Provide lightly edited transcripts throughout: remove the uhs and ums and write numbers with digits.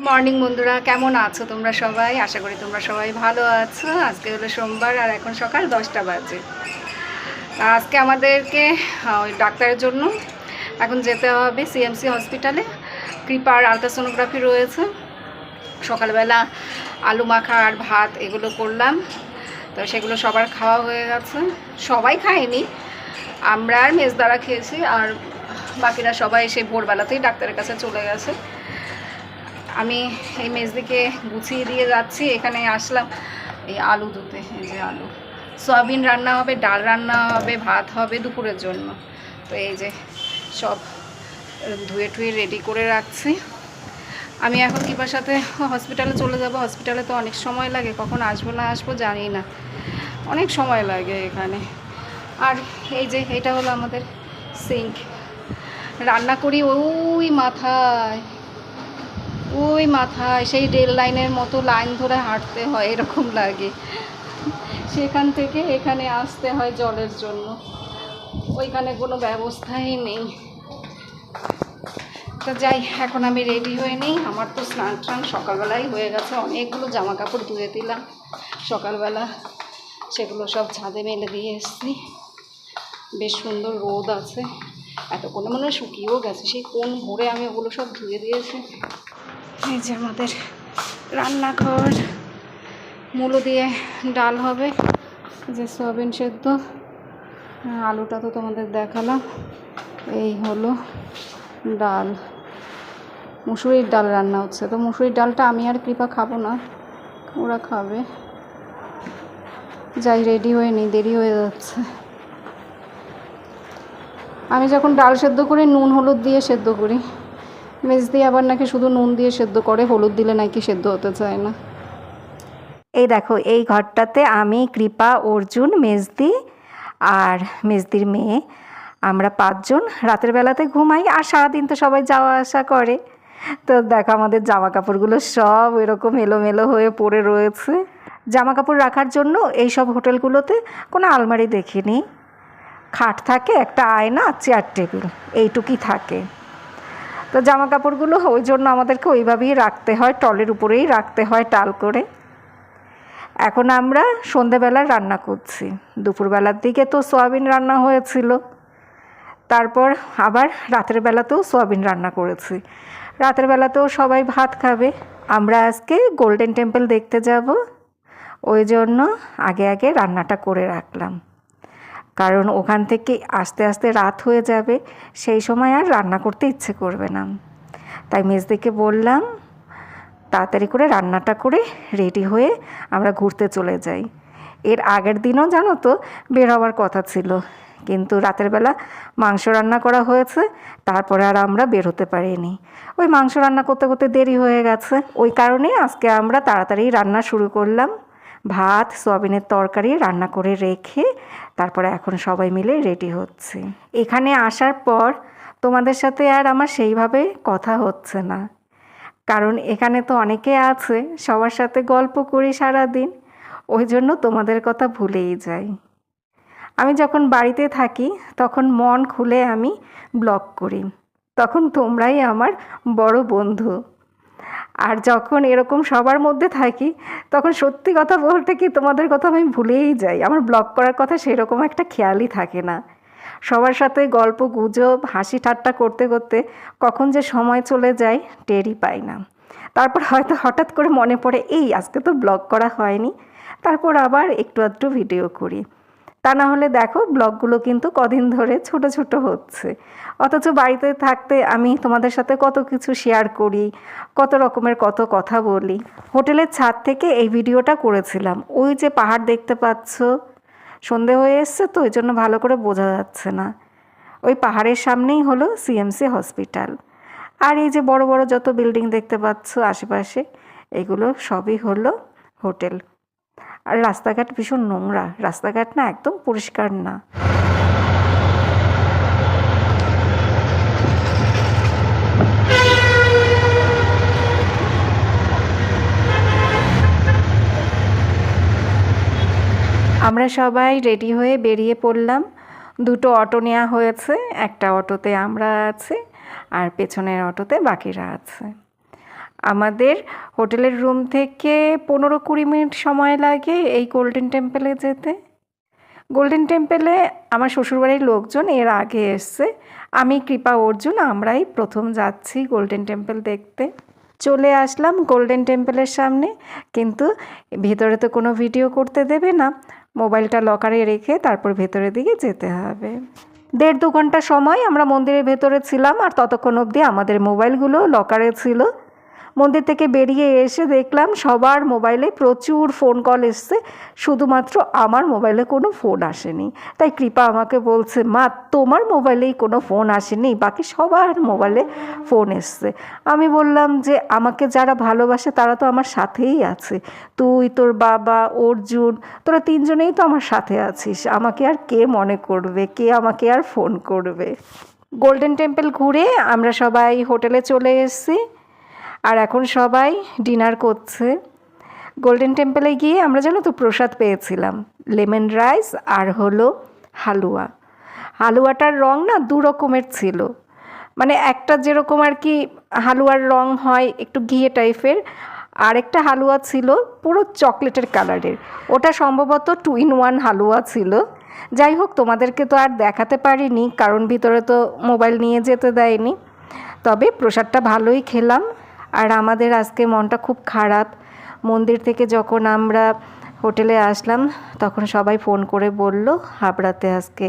Morning বন্ধুরা, কেমন আছো তোমরা সবাই? আশা করি তোমরা সবাই ভালো আছো। আজকে হলো সোমবার আর এখন সকাল 10টা বাজে। আজকে আমাদেরকে ওই ডাক্তারের জন্য এখন যেতে হবে সিএমসি হসপিটালে। কৃপার আলট্রাসোনোগ্রাফি রয়েছে। সকালবেলা আলু মাখা আর ভাত এগুলো করলাম, তো সেগুলো সবার খাওয়া হয়ে গেছে। সবাই খায়নি, আমরা আর মেজদারা খেয়েছি, আর বাকিরা সবাই সেই ভোরবেলাতেই ডাক্তারের কাছে চলে গেছে। আমি এই মেজদিকে গুছিয়ে দিয়ে যাচ্ছি। এখানে আসলাম এই আলু ধুতে। এই যে আলু, সয়াবিন রান্না হবে, ডাল রান্না হবে, ভাত হবে দুপুরের জন্য। তো এই যে সব ধুয়ে টুয়ে রেডি করে রাখছি। আমি এখন কিপার সাথে হসপিটালে চলে যাব। হসপিটালে তো অনেক সময় লাগে, কখন আসবো না আসবো জানি না, অনেক সময় লাগে এখানে। আর এই যে এটা হলো আমাদের সিঙ্ক, রান্না করি ওই মাথায় সেই রেল লাইনের মতো লাইন ধরে হাঁটতে হয়, এরকম লাগে। সেখান থেকে এখানে আসতে হয় জলের জন্য, ওইখানে কোনো ব্যবস্থাই নেই। তো যাই, এখন আমি রেডি হয়ে নিই। আমার তো স্নান টান সকালবেলাই হয়ে গেছে, অনেকগুলো জামা কাপড় ধুয়ে দিলাম সকালবেলা, সেগুলো সব ছাদে মেলে দিয়ে এসেছি। বেশ সুন্দর রোদ আছে, এতক্ষণে মনে হয় শুকিয়েও গেছে, সেই কোন ভোরে আমি ওগুলো সব ধুয়ে দিয়েছি। এই যে আমাদের রান্নাঘর, মূলো দিয়ে ডাল হবে, যে সয়াবিন সেদ্ধ, আলুটা তো তোমাদের দেখালাম। এই হলো ডাল, মুসুরির ডাল রান্না হচ্ছে। তো মুসুরির ডালটা আমি আর কৃপা খাবো না, ওরা খাবে। যাই, রেডি হয়ে নিই, দেরি হয়ে যাচ্ছে। আমি যখন ডাল সেদ্ধ করি নুন হলুদ দিয়ে সেদ্ধ করি, মেজদি আবার নাকি শুধু নুন দিয়ে সেদ্ধ করে, হলুদ দিলে নাকি সেদ্ধ হতে চায় না। এই দেখো, এই ঘরটাতে আমি, কৃপা, অর্জুন, মেজদি আর মেজদির মেয়ে, আমরা 5 জন রাতের বেলাতে ঘুমাই। আর সারাদিন তো সবাই যাওয়া আসা করে। তো দেখো, আমাদের জামা কাপড়গুলো সব এরকম এলোমেলো হয়ে পড়ে রয়েছে। জামা কাপড় রাখার জন্য এই সব হোটেলগুলোতে কোনো আলমারি দেখিনি। খাট থাকে, একটা আয়না, চেয়ার টেবিল, এইটুকুই থাকে। তো জামা কাপড়গুলো ওই জন্য আমাদেরকে ওইভাবেই রাখতে হয়, টলের উপরেই রাখতে হয় টাল করে। এখন আমরা সন্ধেবেলা রান্না করছি। দুপুরবেলার দিকে তো সয়াবিন রান্না হয়েছিল, তারপর আবার রাতের বেলাতেও সয়াবিন রান্না করেছি। রাতের বেলাতেও সবাই ভাত খাবে। আমরা আজকে গোল্ডেন টেম্পল দেখতে যাব, ওই জন্য আগে আগে রান্নাটা করে রাখলাম। কারণ ওখান থেকে আস্তে আস্তে রাত হয়ে যাবে, সেই সময় আর রান্না করতে ইচ্ছে করবে না। তাই মেজদিকে বললাম তাড়াতাড়ি করে রান্নাটা করে রেডি হয়ে আমরা ঘুরতে চলে যাই। এর আগের দিনও জানো তো বের হওয়ার কথা ছিল, কিন্তু রাতের বেলা মাংস রান্না করা হয়েছে, তারপরে আর আমরা বের হতে পারিনি। ওই মাংস রান্না করতে করতে দেরি হয়ে গেছে, ওই কারণে আজকে আমরা তাড়াতাড়ি রান্না শুরু করলাম। ভাত, সয়াবিনের তরকারি রান্না করে রেখে তারপরে এখন সবাই মিলে রেডি হচ্ছে। এখানে আসার পর তোমাদের সাথে আর আমার সেইভাবে কথা হচ্ছে না, কারণ এখানে তো অনেকে আছে, সবার সাথে গল্প করি সারাদিন, ওই জন্য তোমাদের কথা ভুলেই যাই। আমি যখন বাড়িতে থাকি তখন মন খুলে আমি ব্লগ করি, তখন তোমরাই আমার বড় বন্ধু। আর যখন এরকম সবার মধ্যে থাকি তখন সত্যি কথা বলতে কি তোমাদের কথা আমি ভুলেই যাই, আমার ব্লগ করার কথা সেরকম একটা খেয়ালই থাকে না। সবার সাথে গল্প গুজব হাসি ঠাট্টা করতে করতে কখন যে সময় চলে যায় টেরই পাই না। তারপর হয়তো হঠাৎ করে মনে পড়ে এই আজকে তো ব্লগ করা হয়নি, তারপর আবার একটু আধটু ভিডিও করি। তা না হলে দেখো ব্লগগুলো কিন্তু কদিন ধরে ছোট ছোট হচ্ছে, অথচ বাড়িতে থাকতে আমি তোমাদের সাথে কত কিছু শেয়ার করি, কত রকমের কত কথা বলি। হোটেলের ছাদ থেকে এই ভিডিওটা করেছিলাম, ওই যে পাহাড় দেখতে পাচ্ছ, সন্ধে হয়ে এসছে তো ওই জন্য ভালো করে বোঝা যাচ্ছে না। ওই পাহাড়ের সামনেই হলো সিএমসি হসপিটাল। আর এই যে বড় বড় যত বিল্ডিং দেখতে পাচ্ছ আশেপাশে, এগুলো সবই হলো হোটেল। আর রাস্তাঘাট ভীষণ নোংরা, রাস্তাঘাট না একদম পরিষ্কার না। আমরা সবাই রেডি হয়ে বেরিয়ে পড়লাম। 2টো অটো নেওয়া হয়েছে, একটা অটোতে আমরা আছি আর পেছনের অটোতে বাকিরা আছে। আমাদের হোটেলের রুম থেকে 15-20 মিনিট সময় লাগে এই গোল্ডেন টেম্পলে যেতে। গোল্ডেন টেম্পলে আমার শ্বশুরবাড়ির লোকজন এর আগে এসছে, আমি কৃপা অর্জুন আমরাই প্রথম যাচ্ছি গোল্ডেন টেম্পল দেখতে। চলে আসলাম গোল্ডেন টেম্পলের সামনে, কিন্তু ভেতরে তো কোনো ভিডিও করতে দেবে না, মোবাইলটা লকারে রেখে তারপর ভেতরের দিকে যেতে হবে। 1.5-2 ঘন্টা সময় আমরা মন্দিরের ভেতরে ছিলাম, আর ততক্ষণ অবধি আমাদের মোবাইলগুলো লকারে ছিল। মন্দির থেকে বেরিয়ে এসে দেখলাম সবার মোবাইলে প্রচুর ফোন কল এসছে, শুধুমাত্র আমার মোবাইলে কোনো ফোন আসেনি। তাই কৃপা আমাকে বলছে, মা তোমার মোবাইলেই কোনো ফোন আসেনি, বাকি সবার মোবাইলে ফোন এসছে। আমি বললাম যে আমাকে যারা ভালোবাসে তারা তো আমার সাথেই আছে, তুই, তোর বাবা, অর্জুন, তোরা 3 জনেই তো আমার সাথে আছিস, আমাকে আর কে মনে করবে, কে আমাকে আর ফোন করবে। গোল্ডেন টেম্পল ঘুরে আমরা সবাই হোটেলে চলে এসেছি, আর এখন সবাই ডিনার করছে। গোল্ডেন টেম্পলে গিয়ে আমরা জানো তো প্রসাদ পেয়েছিলাম, লেমন রাইস আর হলো হালুয়া। হালুয়াটার রং না 2 রকমের ছিল, মানে একটা যেরকম আর কি হালুয়ার রং হয় একটু ঘিয়ে টাইপের, আর একটা হালুয়া ছিল পুরো চকলেটের কালারের, ওটা সম্ভবত 2 in 1 হালুয়া ছিল। যাই হোক, তোমাদেরকে তো আর দেখাতে পারিনি কারণ ভিতরে তো মোবাইল নিয়ে যেতে দেয়নি, তবে প্রসাদটা ভালোই খেলাম। আর আমাদের আজকে মনটা খুব খারাপ, মন্দির থেকে যখন আমরা হোটেলে আসলাম তখন সবাই ফোন করে বলল হাবড়াতে আজকে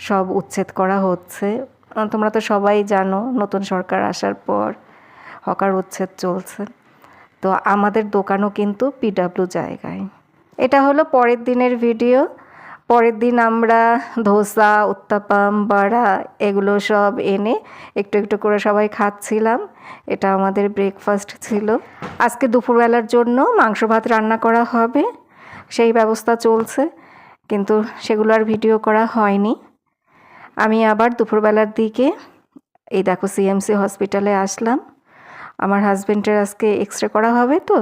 সব উচ্ছেদ করা হচ্ছে। তোমরা তো সবাই জানো নতুন সরকার আসার পর হকার উচ্ছেদ চলছে, তো আমাদের দোকানও কিন্তু পিডাব্লিউ জায়গায়। এটা হলো পরের দিনের ভিডিও। পরের দিন আমরা ধোসা, উত্তাপাম, বড়া এগুলো সব এনে একটু একটু করে সবাই খাচ্ছিলাম। এটা আমাদের ব্রেকফাস্ট ছিল। আজকে দুপুরবেলার জন্য মাংস ভাত রান্না করা হবে, সেই ব্যবস্থা চলছে, কিন্তু সেগুলো আর ভিডিও করা হয়নি। আমি আবার দুপুরবেলার দিকে এই দেখো সিএমসি হসপিটালে আসলাম। আমার হাজব্যান্ডের আজকে এক্সরে করা হবে, তো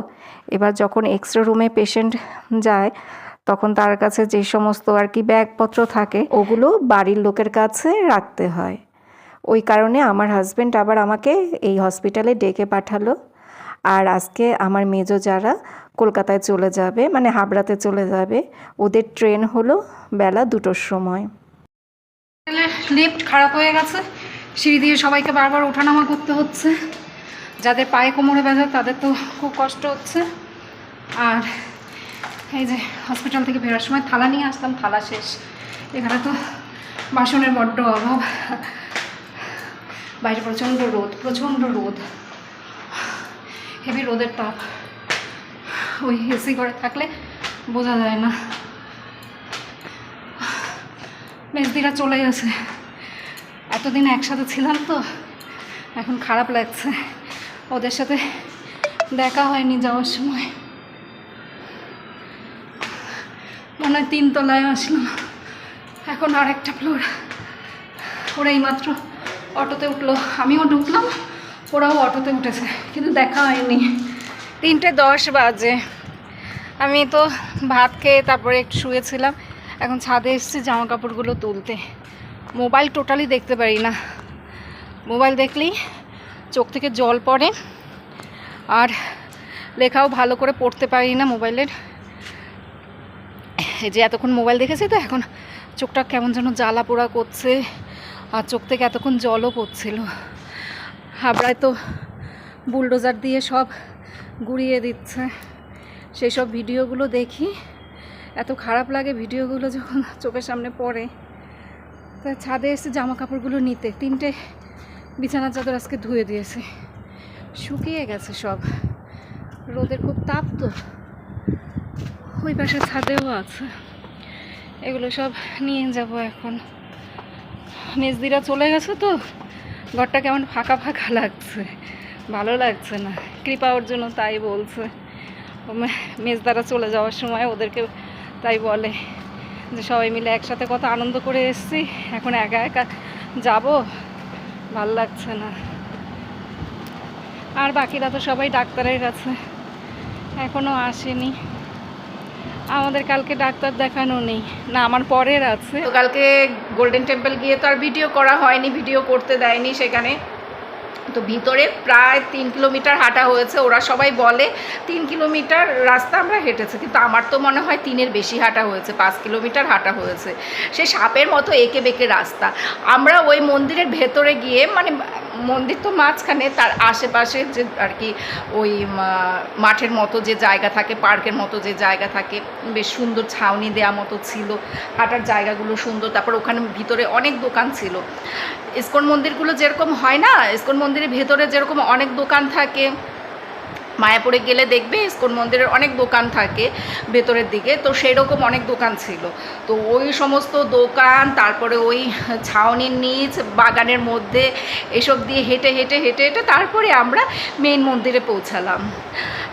এবার যখন এক্সরে রুমে পেশেন্ট যায় তখন তার কাছে যে সমস্ত আর কি ব্যাগপত্র থাকে ওগুলো বাড়ির লোকের কাছে রাখতে হয়। ওই কারণে আমার হাজব্যান্ড আবার আমাকে এই হসপিটালে ডেকে পাঠালো। আর আজকে আমার মেজো যারা কলকাতায় চলে যাবে, মানে হাবড়াতে চলে যাবে, ওদের ট্রেন হলো বেলা 2টোর সময়। লিফট খারাপ হয়ে গেছে, সিঁড়ি দিয়ে সবাইকে বারবার ওঠানামা করতে হচ্ছে। যাদের পায়ে কোমরে ব্যথা তাদের তো খুব কষ্ট হচ্ছে। আর এই যে হসপিটাল থেকে ফেরার সময় থালা নিয়ে আসলাম, থালা শেষ। এখানে তো বাসনের বড্ড অভাব। বাইরে প্রচণ্ড রোদ, হেভি রোদের তাপ। ওই এসি ঘরে থাকলে বোঝা যায় না। মেজদিরা চলে গেছে, এতদিন একসাথে ছিলাম তো এখন খারাপ লাগছে, ওদের সাথে দেখা হয়নি যাওয়ার সময়। মনে হয় 3 তলায় আসলাম, এখন আর একটা ফ্লোর। ওরা এইমাত্র অটোতে উঠলো, আমিও ঢুকলাম, ওরাও অটোতে উঠেছে, কিন্তু দেখা হয়নি। 3:10 বাজে। আমি তো ভাত খেয়ে তারপরে একটু শুয়েছিলাম, এখন ছাদে এসেছি জামা কাপড়গুলো তুলতে। মোবাইল টোটালি দেখতে পারি না, মোবাইল দেখলেই চোখ থেকে জল পড়ে, আর লেখাও ভালো করে পড়তে পারি না মোবাইলের। এই যে এতক্ষণ মোবাইল দেখেছি তো এখন চোখটা কেমন যেন জ্বালা পোড়া করছে, আর চোখ থেকে এতক্ষণ জলও পড়ছিল। হাবড়ায় তো বুলডোজার দিয়ে সব গুঁড়িয়ে দিচ্ছে, সেই সব ভিডিওগুলো দেখি, এত খারাপ লাগে ভিডিওগুলো যখন চোখের সামনে পড়ে। তা ছাদে এসে জামা কাপড়গুলো নিতে, 3টে বিছানার চাদর আজকে ধুয়ে দিয়েছে, শুকিয়ে গেছে সব, রোদের খুব তাপ তো। ওই পাশে ছাদেও আছে, এগুলো সব নিয়ে যাব এখন। মেজদিরা চলে গেছে তো ঘরটা কেমন ফাঁকা ফাঁকা লাগছে, ভালো লাগছে না। কৃপা ওর জন্য তাই বলছে, মেজদারা চলে যাওয়ার সময় ওদেরকে তাই বলে যে সবাই মিলে একসাথে কত আনন্দ করে এসেছি, এখন একা একা যাব, ভাল লাগছে না। আর বাকিরা তো সবাই ডাক্তারের কাছে, এখনও আসেনি। আমাদের কালকে ডাক্তার দেখানো নেই, না আমার পরের আছে। তো কালকে গোল্ডেন টেম্পল গিয়ে তো আর ভিডিও করা হয়নি, ভিডিও করতে দেয়নি সেখানে, তো ভিতরে প্রায় 3 কিলোমিটার হাঁটা হয়েছে। ওরা সবাই বলে 3 কিলোমিটার রাস্তা আমরা হেঁটেছি, কিন্তু আমার তো মনে হয় 3-এর বেশি হাঁটা হয়েছে, 5 কিলোমিটার হাঁটা হয়েছে। সে সাপের মতো এঁকে বেঁকে রাস্তা। আমরা ওই মন্দিরের ভেতরে গিয়ে, মানে মন্দির তো মাঝখানে, তার আশেপাশে যে আর কি ওই মাঠের মতো যে জায়গা থাকে, পার্কের মতো যে জায়গা থাকে, বেশ সুন্দর ছাউনি দেওয়া মতো ছিল, হাঁটার জায়গাগুলো সুন্দর। তারপর ওখানে ভিতরে অনেক দোকান ছিল। ইসকন মন্দিরগুলো যেরকম হয় না, ইসকন মন্দিরের ভেতরে যেরকম অনেক দোকান থাকে, মায়াপুরে গেলে দেখবে ইসকন মন্দিরের অনেক দোকান থাকে ভেতরের দিকে, তো সেই রকম অনেক দোকান ছিল। তো ওই সমস্ত দোকান, তারপরে ওই ছাউনির নিচ বাগানের মধ্যে এসব দিয়ে হেঁটে হেঁটে হেঁটে হেঁটে তারপরে আমরা মেইন মন্দিরে পৌঁছালাম।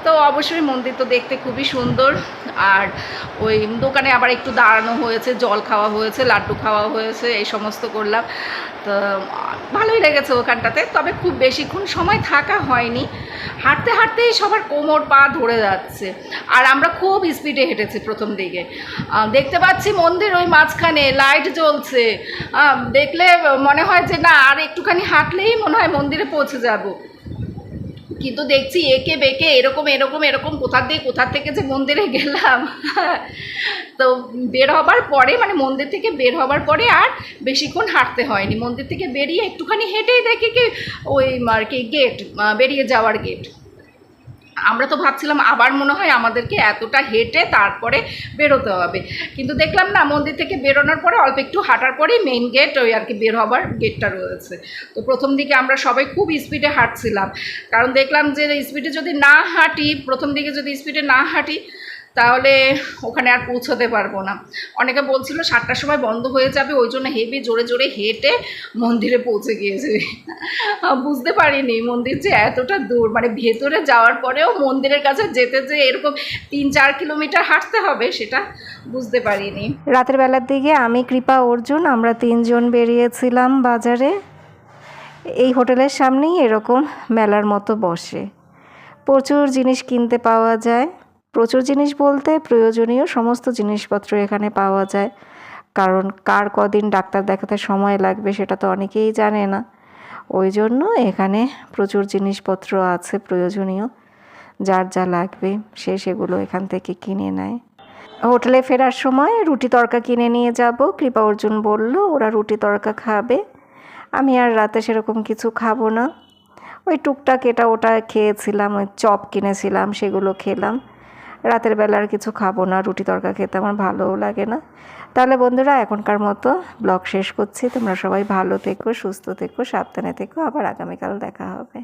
তো অবশ্যই মন্দির তো দেখতে খুবই সুন্দর। আর ওই দোকানে আবার একটু দাঁড়ানো হয়েছে, জল খাওয়া হয়েছে, লাড্ডু খাওয়া হয়েছে, এই সমস্ত করলাম। তো ভালোই লেগেছে ওখানটাতে, তবে খুব বেশিক্ষণ সময় থাকা হয়নি। হাঁটতে হাঁটতেই সবার কোমর পা ধরে যাচ্ছে। আর আমরা খুব স্পিডে হেঁটেছি প্রথম দিকে। দেখতে পাচ্ছি মন্দির ওই মাঝখানে লাইট জ্বলছে, দেখলে মনে হয় যে না, আর একটুখানি হাঁটলেই মনে হয় মন্দিরে পৌঁছে যাব। কিন্তু দেখছি এঁকে বেঁকে এরকম এরকম এরকম কোথা থেকে যে মন্দিরে গেলাম। তো বের হবার পরে, মানে মন্দির থেকে বের হবার পরে আর বেশিক্ষণ হাঁটতে হয়নি। মন্দির থেকে বেরিয়ে একটুখানি হেঁটেই দেখি কি ওই আর কি গেট, বেরিয়ে যাওয়ার গেট। আমরা তো ভাবছিলাম আবার মনে হয় আমাদেরকে এতটা হেঁটে তারপরে বেরোতে হবে, কিন্তু দেখলাম না, মন্দির থেকে বেরোনোর পরে অল্প একটু হাঁটার পরেই মেইন গেট, ওই আর কি বের হবার গেটটা রয়েছে। তো প্রথম দিকে আমরা সবাই খুব স্পিডে হাঁটছিলাম, কারণ দেখলাম যে স্পিডে যদি না হাঁটি, প্রথম দিকে যদি স্পিডে না হাঁটি তাহলে ওখানে আর পৌঁছতে পারবো না। অনেকে বলছিল 7টার সময় বন্ধ হয়ে যাবে, ওই জন্য হেভি জোরে জোরে হেঁটে মন্দিরে পৌঁছে গিয়েছে। বুঝতে পারিনি মন্দির যে এতটা দূর, মানে ভেতরে যাওয়ার পরেও মন্দিরের কাছে যেতে যে এরকম 3-4 কিলোমিটার হাঁটতে হবে, সেটা বুঝতে পারিনি। রাতের বেলার দিকে আমি, কৃপা, অর্জুন আমরা 3 জন বেরিয়েছিলাম বাজারে। এই হোটেলের সামনেই এরকম মেলার মতো বসে, প্রচুর জিনিস কিনতে পাওয়া যায়। প্রচুর জিনিস বলতে প্রয়োজনীয় সমস্ত জিনিসপত্র এখানে পাওয়া যায়, কারণ কার কদিন ডাক্তার দেখাতে সময় লাগবে সেটা তো অনেকেই জানে না। ওই জন্য এখানে প্রচুর জিনিসপত্র আছে প্রয়োজনীয়, যার যা লাগবে সে সেগুলো এখান থেকে কিনে নেয়। হোটেলে ফেরার সময় রুটি তড়কা কিনে নিয়ে যাব। কৃপা অর্জুন বলল ওরা রুটি তড়কা খাবে, আমি আর রাতে সেরকম কিছু খাবো না। ওই টুকটাক এটা ওটা খেয়েছিলাম, ওই চপ কিনেছিলাম সেগুলো খেলাম। রাতের বেলা আর কিছু খাবো না, রুটি তড়কা খেতে আমার ভালোও লাগে না। তাহলে বন্ধুরা এখনকার মতো ব্লগ শেষ করছি। তোমরা সবাই ভালো থেকো, সুস্থ থেকো, সাবধানে থেকো। আবার আগামীকাল দেখা হবে।